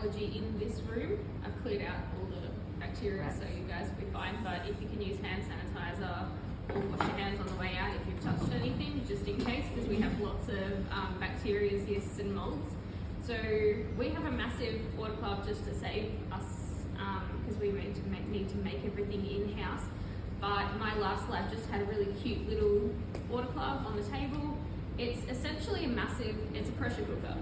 microbiology in this room. I've cleared out all the bacteria, so you guys will be fine. But if you can use hand sanitizer or wash your hands on the way out if you've touched anything, just in case, because we have lots of bacteria, yeasts and molds. So we have a massive autoclave just to save us, because we need to make everything in-house. But my last lab just had a really cute little autoclave on the table. It's essentially it's a pressure cooker.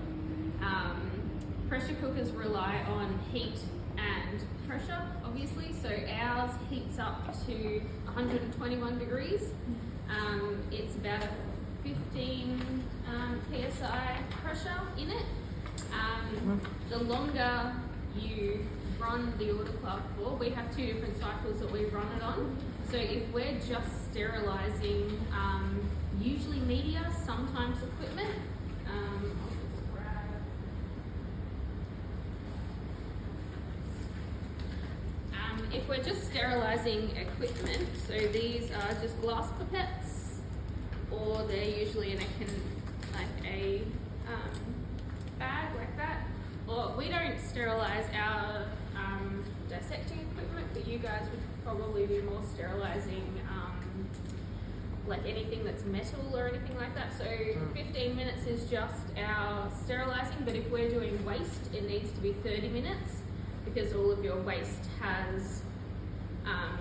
Pressure cookers rely on heat and pressure, obviously, so ours heats up to 121 degrees. It's about a 15 psi pressure in it. The longer you run the autoclave for, we have 2 different cycles that we run it on. So if we're just sterilising, usually media, sometimes equipment, if we're just sterilising equipment, so these are just glass pipettes, or they're usually in a bag like that. Or we don't sterilise our dissecting equipment, but you guys would probably be more sterilising like anything that's metal or anything like that. So 15 minutes is just our sterilising, but if we're doing waste, it needs to be 30 minutes because all of your waste has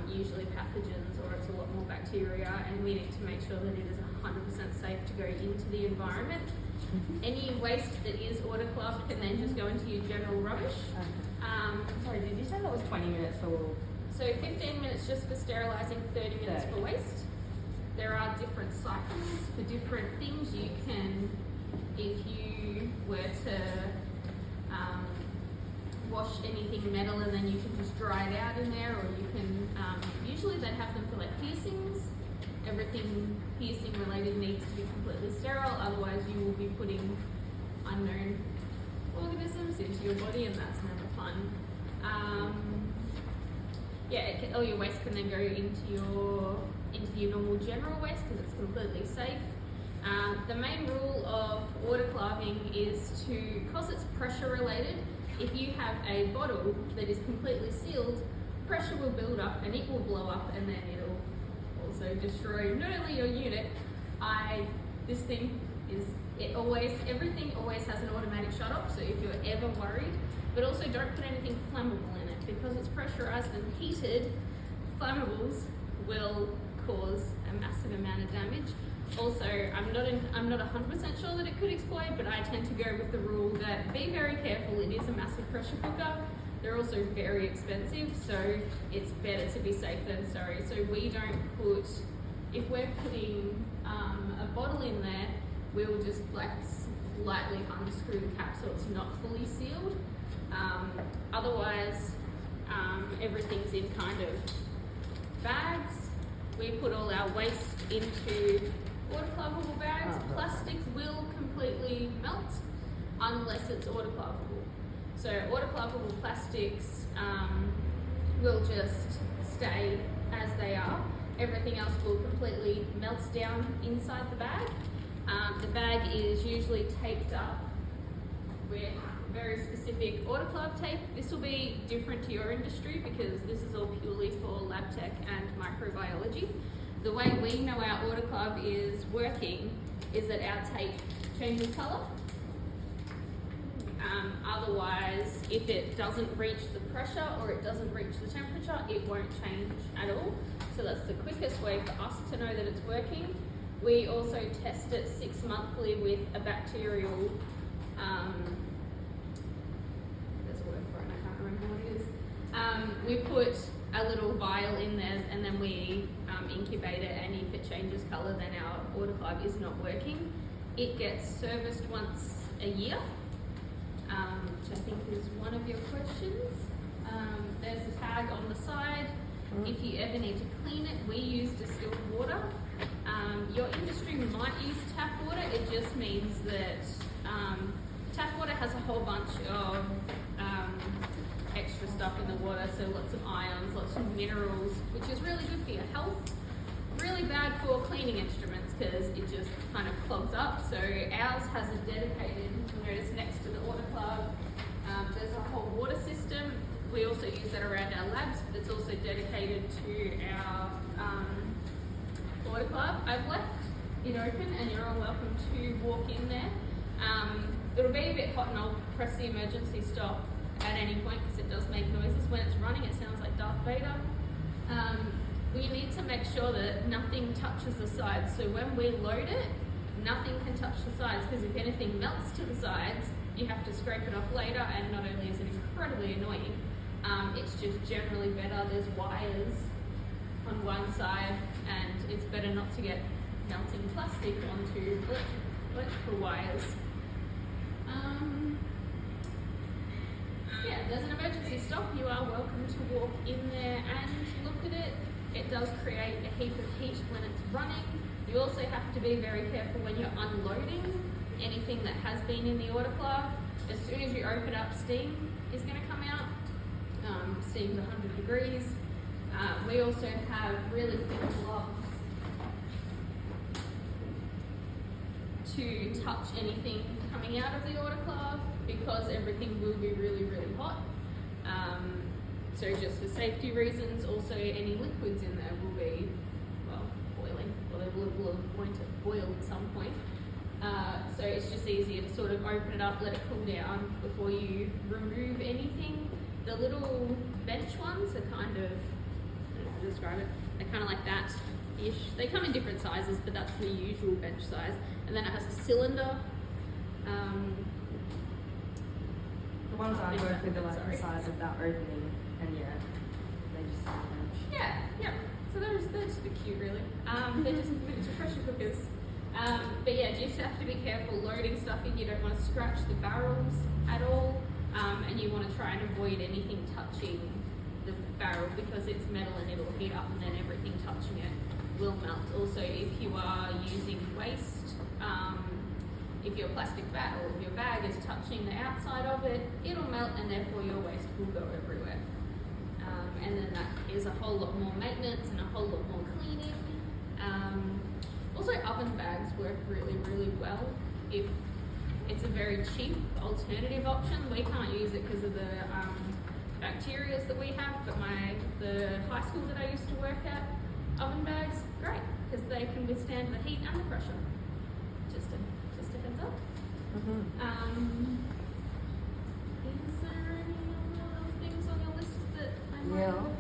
usually pathogens or it's a lot more bacteria, and we need to make sure that it is 100% safe to go into the environment. Any waste that is autoclaved can then just go into your general rubbish. Sorry, did you say that was 20 minutes for? So 15 minutes just for sterilising, 30 minutes for waste. There are different cycles for different things. You can, if you were to wash anything metal and then you can just dry it out in there, or you can, usually they'd have them for like piercings. Everything piercing related needs to be completely sterile, otherwise you will be putting unknown organisms into your body, and that's never fun. All your waste can then go into your normal general waste because it's completely safe. The main rule of autoclaving is because it's pressure related, if you have a bottle that is completely sealed, pressure will build up and it will blow up, and then it'll also destroy not only your unit. Everything always has an automatic shut off, so if you're ever worried, but also don't put anything flammable in it because it's pressurized and heated. Flammables will cause a massive amount of damage. Also, I'm not 100% sure that it could explode, but I tend to go with the rule that be very careful. It is a massive pressure cooker. They're also very expensive, so it's better to be safe than sorry. So we don't put, if we're putting a bottle in there, we'll just like slightly unscrew the cap so it's not fully sealed. Otherwise, everything's in kind of bags. We put all our waste into autoclavable bags. Plastic will completely melt unless it's autoclavable. So autoclavable plastics will just stay as they are. Everything else will completely melt down inside the bag. The bag is usually taped up with very specific autoclave tape. This will be different to your industry because this is all purely for lab tech and microbiology. The way we know our autoclave is working is that our tape changes colour. Otherwise, if it doesn't reach the pressure or it doesn't reach the temperature, it won't change at all. So that's the quickest way for us to know that it's working. We also test it 6 monthly with a bacterial, there's a word for it, I can't remember what it is. We put a little vial in there and then we incubate it, and if it changes colour, then our autoclave is not working. It gets serviced once a year, which I think is one of your questions. There's a tag on the side. If you ever need to clean it, we use distilled water. Your industry might use tap water. It just means that tap water has a whole bunch of extra stuff in the water, so lots of ions, lots of minerals, which is really good for your health. Really bad for cleaning instruments because it just kind of clogs up. So ours has a dedicated, you notice next to the autoclave, there's a whole facilities that are around our labs, but it's also dedicated to our Autoclave. I've left it open and you're all welcome to walk in there. It'll be a bit hot and I'll press the emergency stop at any point because it does make noises. When it's running, it sounds like Darth Vader. We need to make sure that nothing touches the sides. So when we load it, nothing can touch the sides because if anything melts to the sides, you have to scrape it off later, and not only is it incredibly annoying, it's just generally better. There's wires on one side, and it's better not to get melting plastic onto electrical wires. Yeah, there's an emergency stop. You are welcome to walk in there and look at it. It does create a heap of heat when it's running. You also have to be very careful when you're unloading anything that has been in the autoclave. As soon as you open up, steam is going to come out. Steam's 100 degrees. We also have really thick gloves to touch anything coming out of the autoclave because everything will be really, really hot. So just for safety reasons, also any liquids in there will be, well, boiling, or they will have going to boil at some point. So it's just easier to sort of open it up, let it cool down before you remove anything. The little bench ones are kind of, I don't know how to describe it, they're kind of like that-ish. They come in different sizes, but that's the usual bench size. And then it has a cylinder. The ones I work with are like the size of that opening, and yeah, they just Yeah. So they're just a bit cute, really. They're just pressure cookers. But yeah, just have to be careful loading stuff in. You don't want to scratch the barrels at all, and you want to try and avoid anything touching the barrel because it's metal and it'll heat up, and then everything touching it will melt. Also, if you are using waste, if your plastic bag or if your bag is touching the outside of it, it'll melt and therefore your waste will go everywhere. And then that is a whole lot more maintenance and a whole lot more cleaning. Also, oven bags work really, really well if it's a very cheap alternative option. We can't use it because of the bacteria that we have, but the high school that I used to work at, oven bags, great, because they can withstand the heat and the pressure. Just a heads up. Is there any other things on your list that I might have